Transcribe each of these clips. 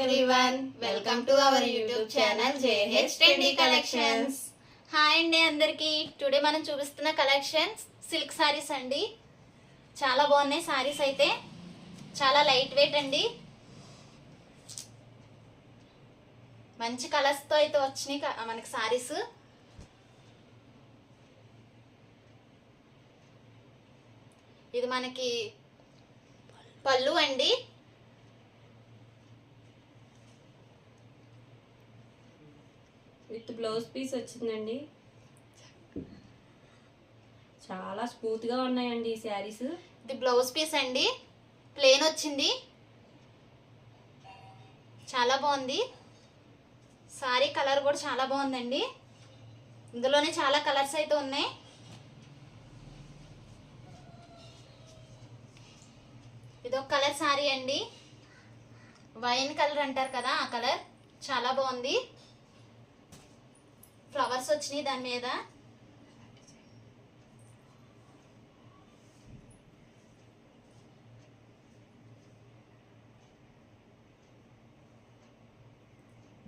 everyone, welcome to our YouTube channel JH Trendy Collections. Hi అండి అందరికి. Today మనం చూపిస్తున్న కలెక్షన్స్ సిల్క్ సారీస్ అండి. చాలా బాగున్నాయి సారీస్, అయితే చాలా లైట్ వెయిట్ అండి. మంచి కలర్స్ తో అయితే వచ్చినాయి మనకి సారీస్. ఇది మనకి పళ్ళు అండి. విత్ బ్లౌజ్ పీస్ వచ్చిందండి. చాలా స్మూత్ గా ఉన్నాయండి ఈ శారీస్. ఇది బ్లౌజ్ పీస్ అండి, ప్లెయిన్ వచ్చింది. చాలా బాగుంది. సారీ కలర్ కూడా చాలా బాగుందండి. ఇందులోనే చాలా కలర్స్ అయితే ఉన్నాయి. ఇదొక కలర్ సారీ అండి, వైన్ కలర్ అంటారు కదా ఆ కలర్. చాలా బాగుంది. ఫ్లవర్స్ వచ్చినాయి దాని మీద.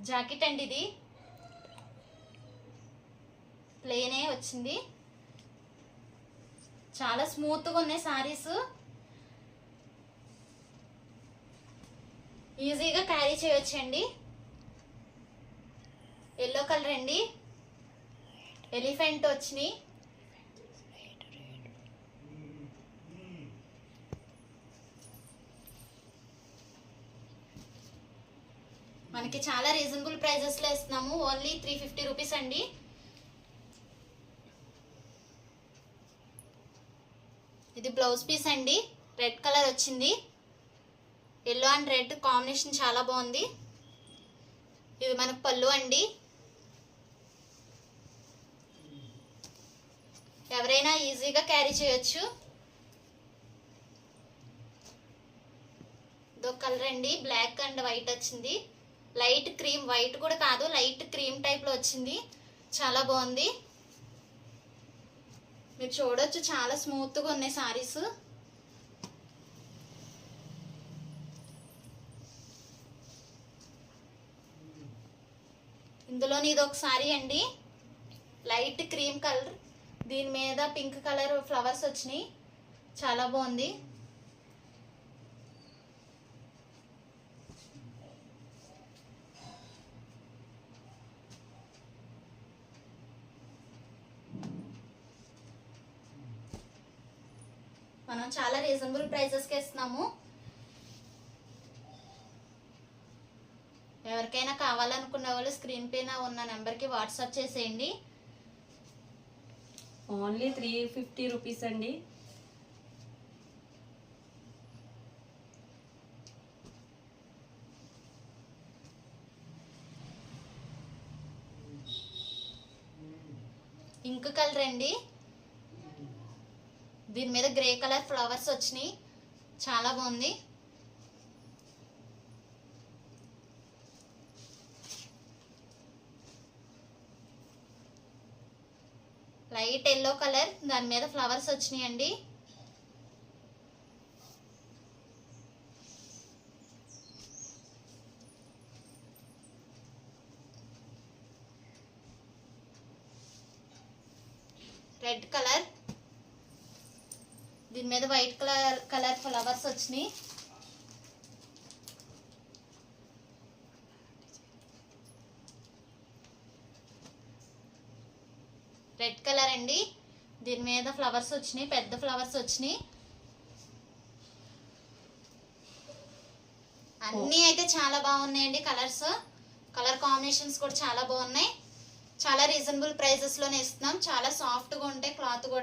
జాకెట్ అండి, ఇది ప్లెయినే వచ్చింది. చాలా స్మూత్గా ఉన్నాయి సారీస్. ఈజీగా క్యారీ చేయొచ్చండి. ఎల్లో కలర్ అండి, ఎలిఫెంట్ వచ్చినాయి. మనకి చాలా రీజనబుల్ ప్రైజెస్ లో ఇస్తున్నాము. ఓన్లీ 350 రూపీస్ అండి. ఇది బ్లౌజ్ పీస్ అండి, రెడ్ కలర్ వచ్చింది. ఎల్లో అండ్ రెడ్ కాంబినేషన్ చాలా బాగుంది. ఇది మనకు పళ్ళు అండి. ఎవరైనా ఈజీగా క్యారీ చేయొచ్చు. ఇదో కలర్ అండి, బ్లాక్ అండ్ వైట్ వచ్చింది. లైట్ క్రీమ్, వైట్ కూడా కాదు, లైట్ క్రీమ్ టైప్ లో వచ్చింది. చాలా బాగుంది. మీరు చూడొచ్చు, చాలా స్మూత్ గా ఉన్నాయి సారీస్. ఇందులోని ఇది ఒక సారీ అండి, లైట్ క్రీమ్ కలర్, దీని మీద పింక్ కలర్ ఫ్లవర్స్ వచ్చినాయి. చాలా బాగుంది. మనం చాలా రీజనబుల్ ప్రైసెస్కి ఇస్తున్నాము. ఎవరికైనా కావాలనుకున్న వాళ్ళు స్క్రీన్ పైన ఉన్న నెంబర్కి వాట్సాప్ చేసేయండి. ఓన్లీ 350 రూపీస్ అండి. ఇంక్ కలర్ అండి, దీని మీద గ్రే కలర్ ఫ్లవర్స్ వచ్చినాయి. చాలా బాగుంది. లైట్ ఎల్లో కలర్, దాని మీద ఫ్లవర్స్ వచ్చినాయి అండి. రెడ్ కలర్, దీని మీద వైట్ కలర్ ఫ్లవర్స్ వచ్చినాయి. రెడ్ కలర్ అండి, దీని మీద ఫ్లవర్స్ వచ్చినాయి, పెద్ద ఫ్లవర్స్ వచ్చినాయి. అన్నీ అయితే చాలా బాగున్నాయండి. కలర్ కాంబినేషన్స్ కూడా చాలా బాగున్నాయి. చాలా రీజనబుల్ ప్రైజెస్ లోనే ఇస్తున్నాం. చాలా సాఫ్ట్ గా ఉంటాయి, క్లాత్ కూడా